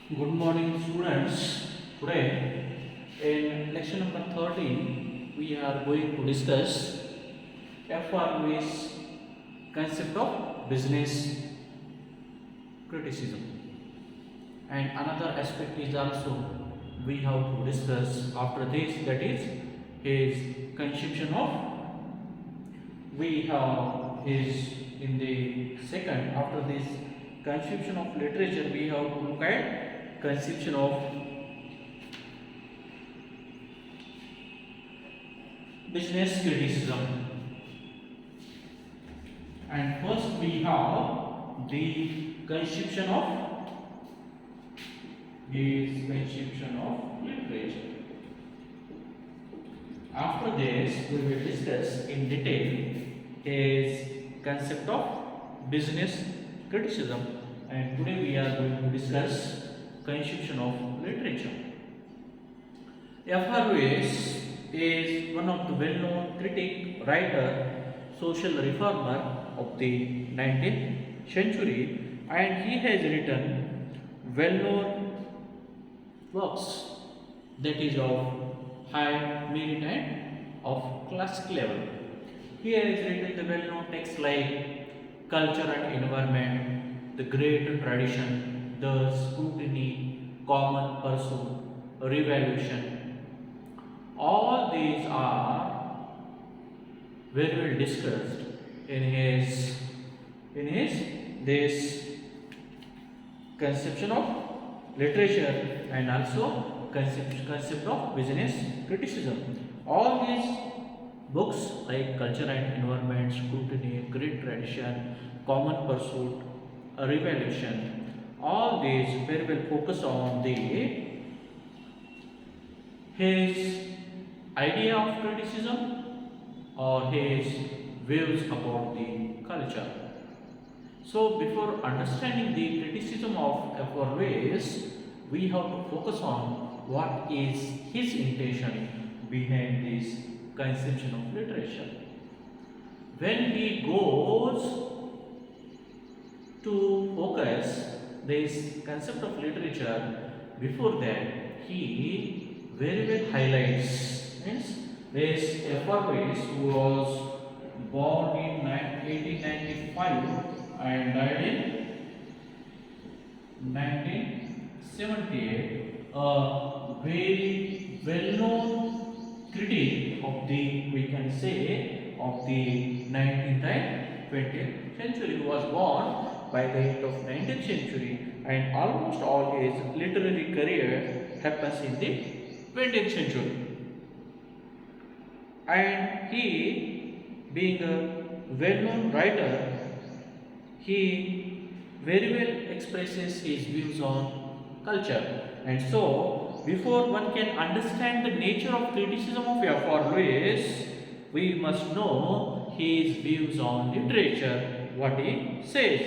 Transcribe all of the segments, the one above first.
Good morning, students. Today, in lecture number 13, we are going to discuss FRV's concept of business criticism. And another aspect is also we have to discuss after this, that is his conception of. We have his in the second after this conception of literature, we have to look at conception of business criticism. And first we have the conception of literature. After this, we will discuss in detail his concept of business criticism, and today we are going to discuss conception of literature. F.R. Lewis is one of the well-known critic, writer, social reformer of the 19th century, and he has written well-known works that is of high merit and of classic level. He has written the well-known texts like Culture and Environment, The Great Tradition, The Scrutiny, Common Pursuit, Revolution. All these are very well discussed in his this conception of literature and also concept of business criticism. All these books like Culture and Environment, Scrutiny, Great Tradition, Common Pursuit, Revolution, all these very well focus on his idea of criticism or his views about the culture. So before understanding the criticism of F.R. Lewis, we have to focus on what is his intention behind this conception of literature. When he goes to focus this concept of literature, before that he very well highlights this F.R. Lewis, who was born in 1895 and died in 1978, a very well-known critic of the, we can say, of the 19th and 20th century, who was born by the end of 19th century, and almost all his literary career happens in the 20th century. And he, being a well-known writer, he very well expresses his views on culture. And so, before one can understand the nature of criticism of F.R. Lewis, we must know his views on literature, what he says.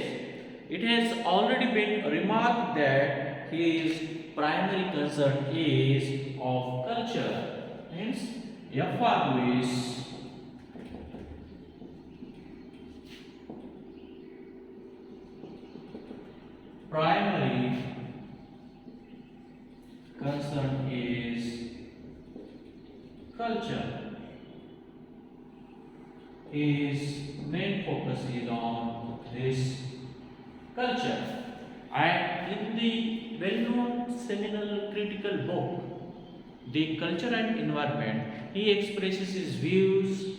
It has already been remarked that his primary concern is of culture. Hence, F.R. Lewis primary concern is culture. His main focus is on this culture. And in the well-known seminal critical book, The Culture and Environment, he expresses his views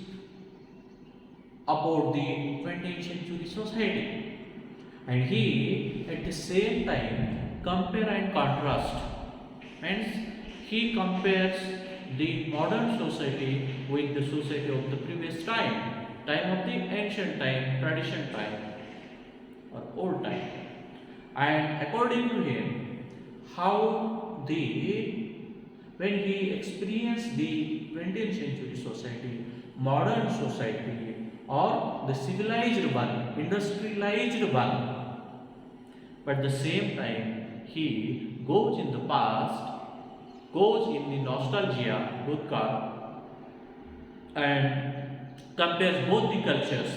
about the 20th century society. And he at the same time compare and contrast. Hence, he compares the modern society with the society of the previous time of the ancient time, tradition time, or old time. And according to him, how when he experienced the 20th century society, modern society, or the civilized one, industrialized one, but at the same time he goes in the past, goes in the nostalgia, Bhutkal, and compares both the cultures,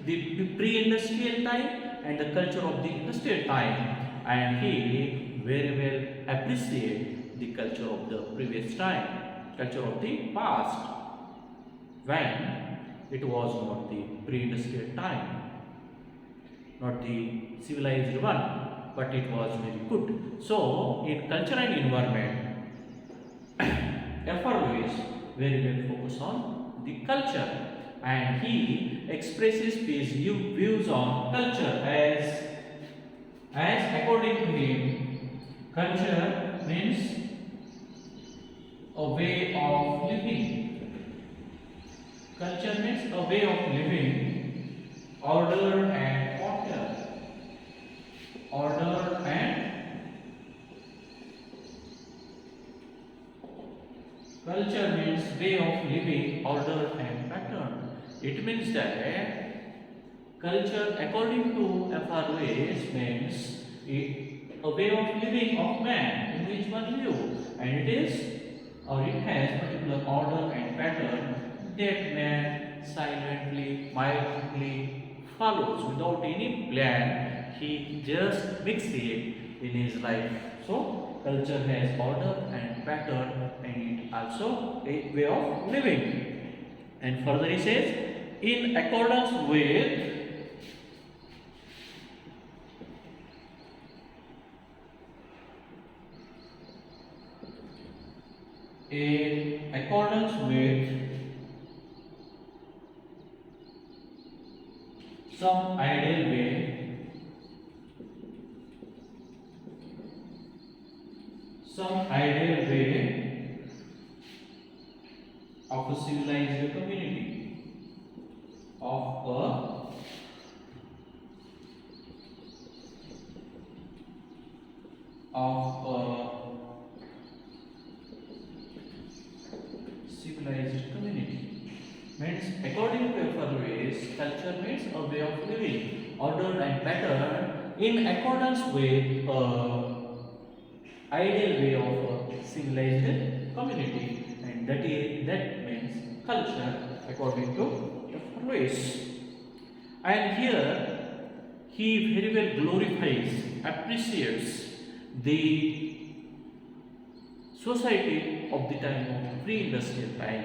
the pre-industrial time and the culture of the industrial time, and he very well appreciate the culture of the previous time, culture of the past, when it was not the pre-industrial time, not the civilized one, but it was very good. So, in culture and environment, FR is very well focused on the culture, and he expresses his views on culture as according to him, culture means a way of living. Culture means a way of living, order and order. Order and culture means way of living, order and pattern. It means that culture, according to FROS, means a way of living of man in which one live, and it is or it has particular order and pattern that man silently, mildly follows without any plan. He just mixes it in his life. So culture has order and pattern, and it also a way of living. And further he says, in accordance with some ideal way, of a civilized community, of a civilized community. Means according to FROS, culture means a way of living, order and pattern in accordance with ideal way of a civilized community, and that means culture according to FROS. And here he very well glorifies, appreciates the society of the time of pre-industrial time,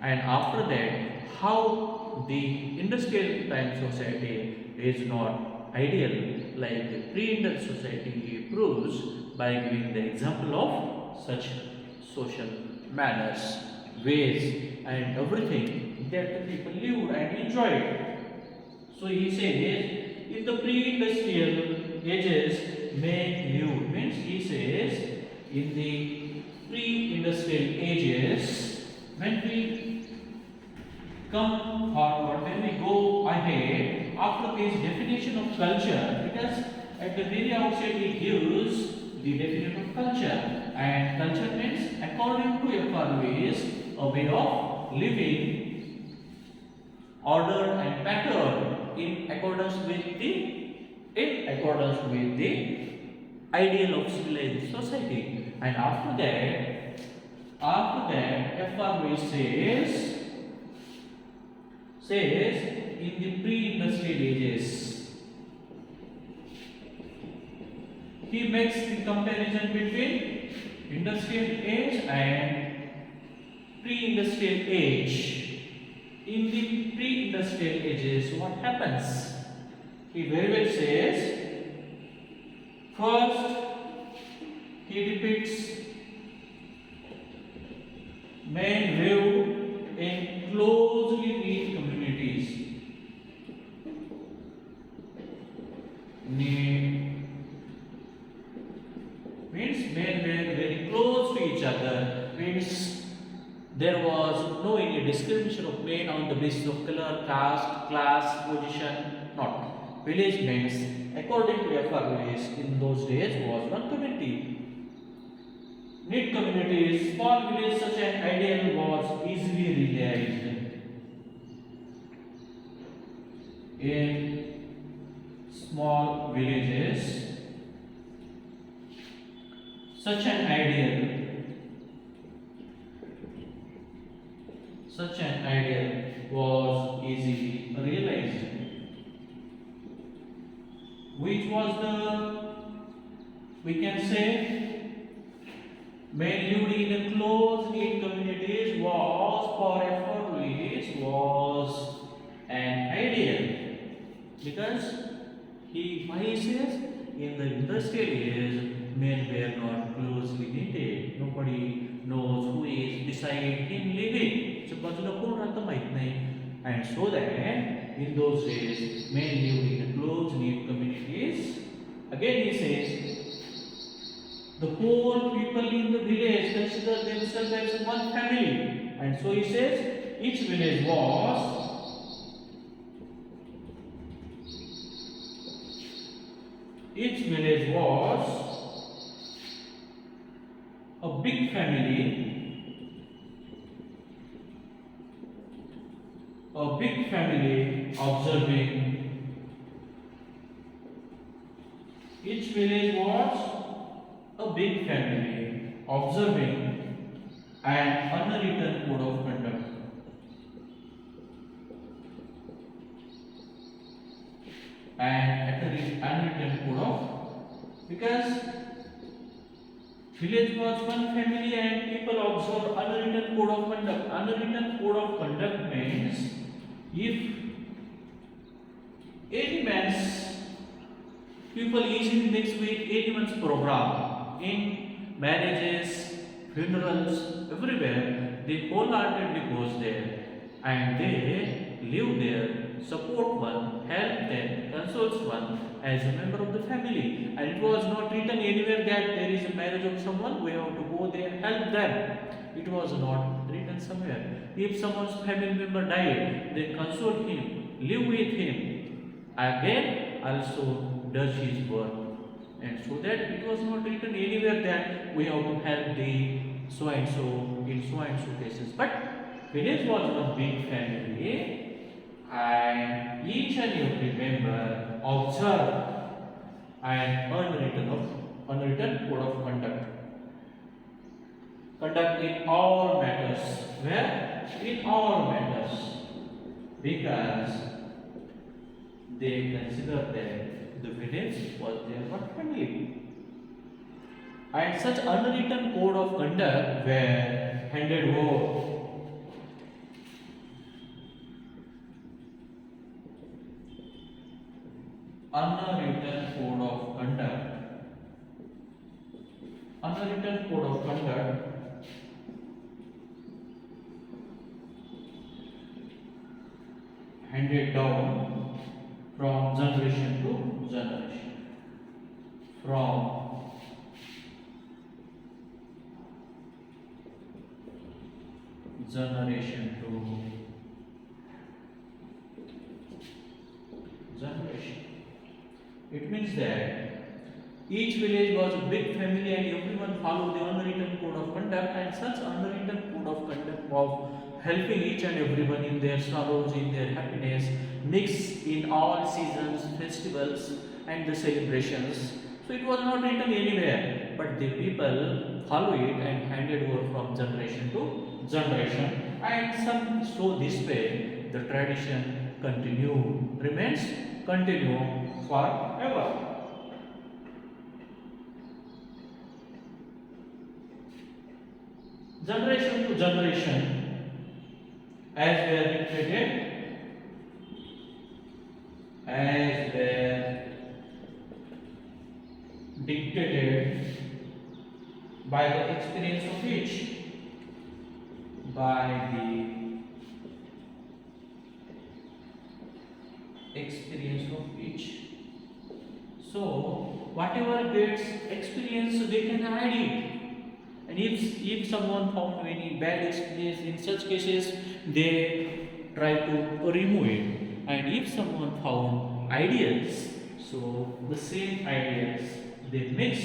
and after that how the industrial time society is not ideal like the pre-industrial society. He proves by giving the example of such social manners, ways and everything that the people lived and enjoyed. So he says, in the pre-industrial ages men lived, means he says in the pre-industrial ages, when we come forward, when we go ahead after this definition of culture, because at the very outset he gives the definition of culture, and culture means according to FROS a way of living, order and pattern in accordance with the ideal of civilized society. And after that FROS says in the pre-industrial ages, he makes the comparison between industrial age and pre-industrial age. In the pre-industrial ages, what happens? He very well says, first he depicts men live in closely knit communities. Means men were very close to each other, means there was no any discrimination of men on the basis of color, caste, class, position, not. Village means, according to FROS, in those days was one community. Knit communities, small villages, such an ideal was easily realized. In small villages, such an ideal was easily realized. Which we can say men lived in close knit communities was for effortless was an ideal, because why he says in the industrial age men were not closely knitted, nobody knows who is beside him living, so बाजूला कोण राहतं माहित नाही, and so that in those days men lived in close knit communities. Again he says the whole people in the village consider themselves as one family, and so he says each village was a big family, observing. Each village was a big family observing an unwritten code of conduct. And unwritten code of, because village was one family and people observe unwritten code of conduct. Unwritten code of conduct means if anyone's people easily mix with anyone's program in marriages, funerals, everywhere, they wholeheartedly goes there and they live there, support one, help them, consoles one as a member of the family. And it was not written anywhere that there is a marriage of someone, we have to go there, help them. It was not written somewhere. If someone's family member died, they console him, live with him, again also does his work. And so that it was not written anywhere that we have to help the so and so in so and so cases. But village was one big family, and each and every member observed an unwritten code of conduct. Conduct in all matters. Where? In all matters. Because they consider that the village was their one family. And such unwritten code of conduct were handed over. Unwritten code of conduct handed down from generation to generation. From generation to generation. It means that each village was a big family and everyone followed the unwritten code of conduct, and such unwritten code of conduct of helping each and everyone in their sorrows, in their happiness, mix in all seasons, festivals and the celebrations. So it was not written anywhere, but the people follow it and handed over from generation to generation, and so this way the tradition remains continue forever. Generation to generation, as were dictated by the experience of each, by the experience of each. So whatever gets experienced, they can add it. And if someone found any bad experience, in such cases they try to remove it. And if someone found ideals, so the same ideals they mix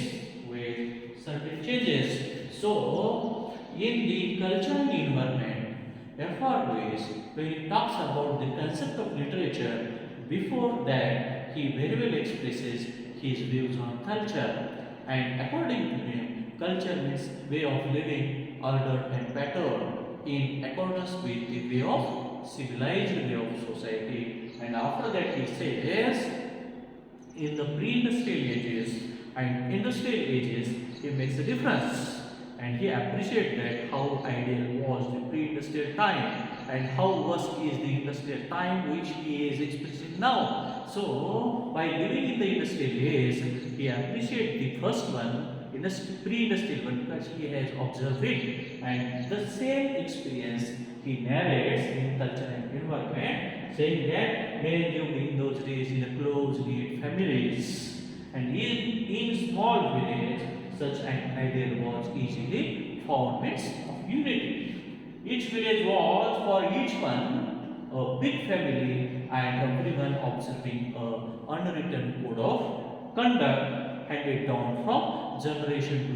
with certain changes. So in the cultural environment, F.R. when he talks about the concept of literature, before that he very well expresses his views on culture. And according to him, culture means way of living, order and pattern in accordance with the way of civilized way of society. And after that he says, in the pre-industrial ages, And industrial ages, he makes a difference. And he appreciates that how ideal was the pre-industrial time and how worse is the industrial time which he is experiencing now. So, by living in the industrial age, he appreciates the first one, pre-industrial one, because he has observed it. And the same experience he narrates in culture and environment, saying that men lived in those days in a close-knit families. And in small village, such an ideal was easily found means of unity. Each village was for each one a big family and everyone observing a unwritten code of conduct handed down from generation to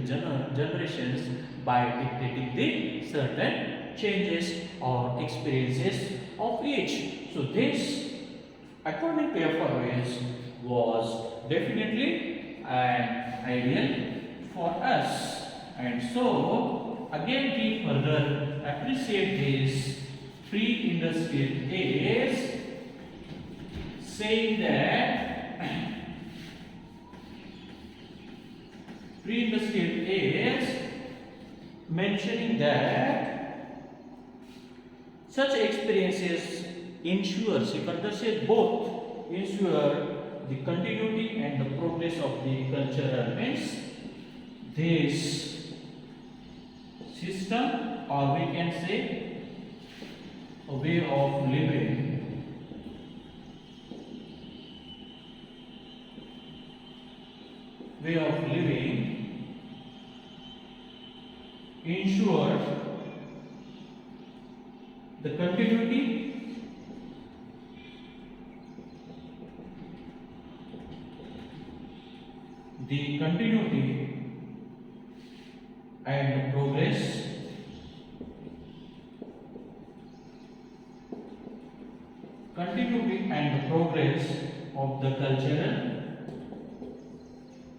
generations by dictating the certain changes or experiences of each. So this, according to FRS, was definitely an ideal for us. And so, again we further appreciate this pre-industrial age, saying that pre-industrial age, mentioning that such experiences ensure, she further said, both ensure the continuity and the progress of the cultural means this system, or we can say a way of living, ensure the continuity and the progress of the culture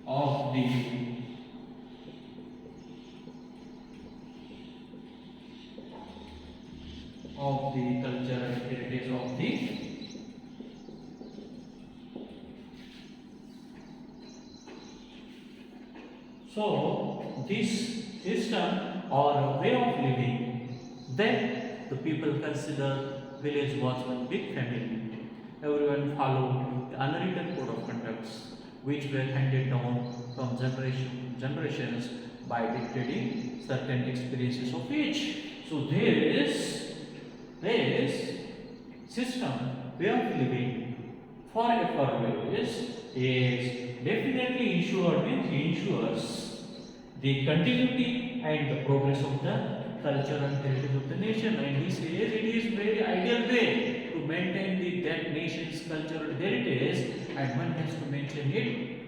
of the cultural heritage of the so this system or way of living, then the people consider village was one big family. Everyone followed the unwritten code of conducts which were handed down from generations by dictating certain experiences of each. So this system, way of living for is definitely ensures the continuity and the progress of the culture and heritage of the nation. And he says it is very ideal way to maintain that nation's cultural heritage, and one has to mention it,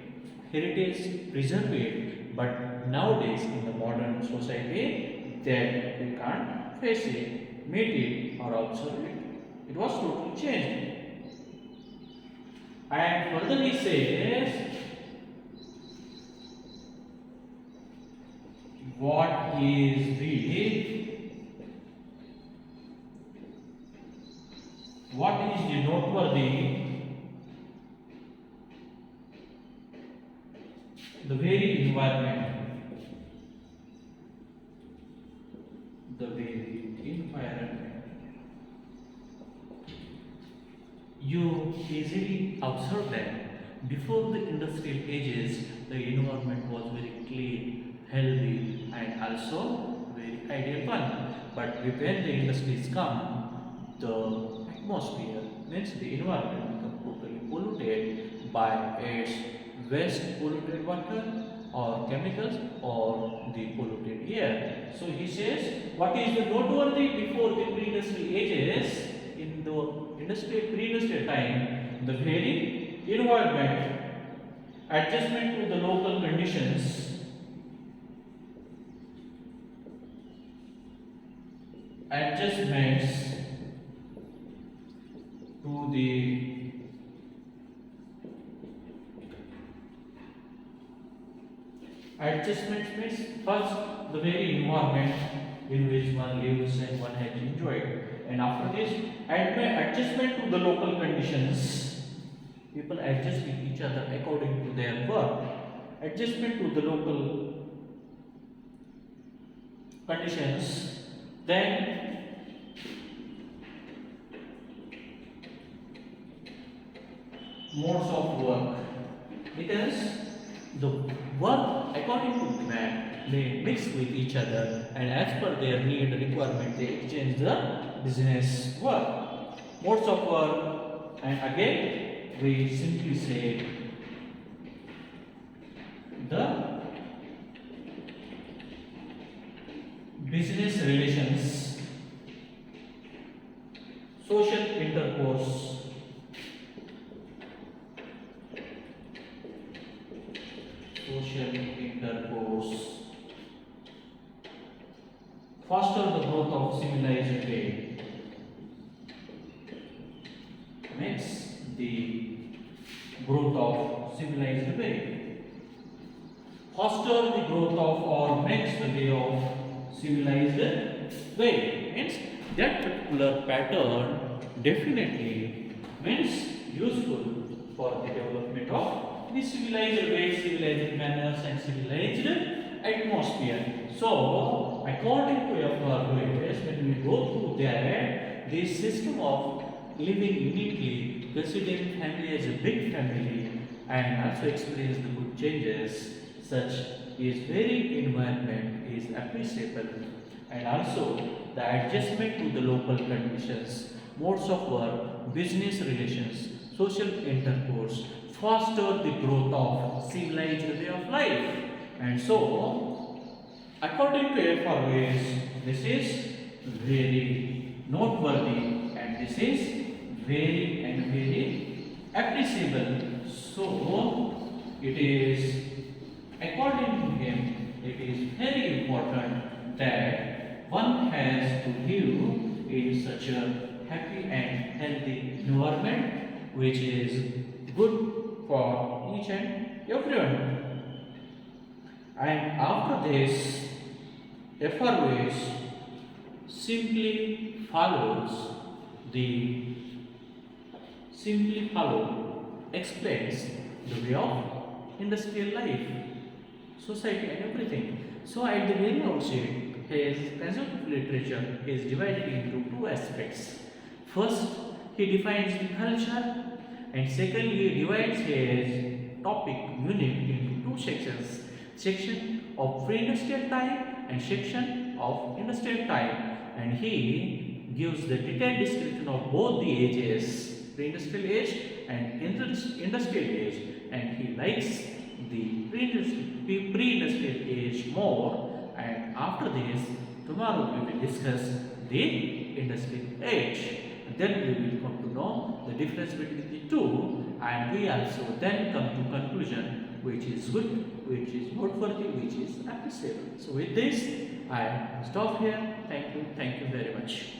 heritage, preserve it. But nowadays in the modern society, that we can't face it, meet it, or observe it. It was totally changed. And further he says, what is the noteworthy, the very environment, you easily observe that before the industrial ages, the environment was very clean, healthy, and also very ideal one. But when the industries come, the atmosphere, means the environment, become totally polluted by its waste polluted water or chemicals or the polluted air. So he says, what is the noteworthy before the pre-industrial ages? In the pre-industrial time, the very environment, adjustment to the local conditions, adjustments to the adjustments means first the very environment in which one lives and one has enjoyed, and after this adjustment to the local conditions, people adjust with each other according to their work, adjustment to the local conditions, then modes of work, because the work according to demand may mix with each other, and as per their need requirement they exchange the business work. Modes of work, and again we simply say the business relations, social intercourse, foster the growth of civilized way, makes the growth of civilized way, foster the growth of or makes the way of civilized way, means that particular pattern definitely means useful for the development of the civilized way, civilized manners and civilized atmosphere. So, according to FROS, when we go through that, this system of living uniquely, considering family as a big family and also experience the good changes, such is very environment is appreciable, and also the adjustment to the local conditions, modes of work, business relations, social intercourse, foster the growth of civilized way of life. And so, according to FROS, this is very noteworthy and this is very appreciable. So, it is according to him, it is very important that one has to live in such a happy and healthy environment which is good for each and everyone. And after this, FROS simply explains the way of industrial life, society and everything. So at the very outset, his conservative literature is divided into two aspects. First, he defines the culture, and secondly, he divides his topic unit into two sections. Section of pre-industrial time and section of industrial time, and he gives the detailed description of both the ages, pre-industrial age and industrial age, and he likes the pre-industrial age more. And after this, tomorrow we will discuss the industrial age. Then we will come to know the difference between the two, and we also then come to conclusion which is good, which is noteworthy, which is appreciable. So with this, I stop here. Thank you very much.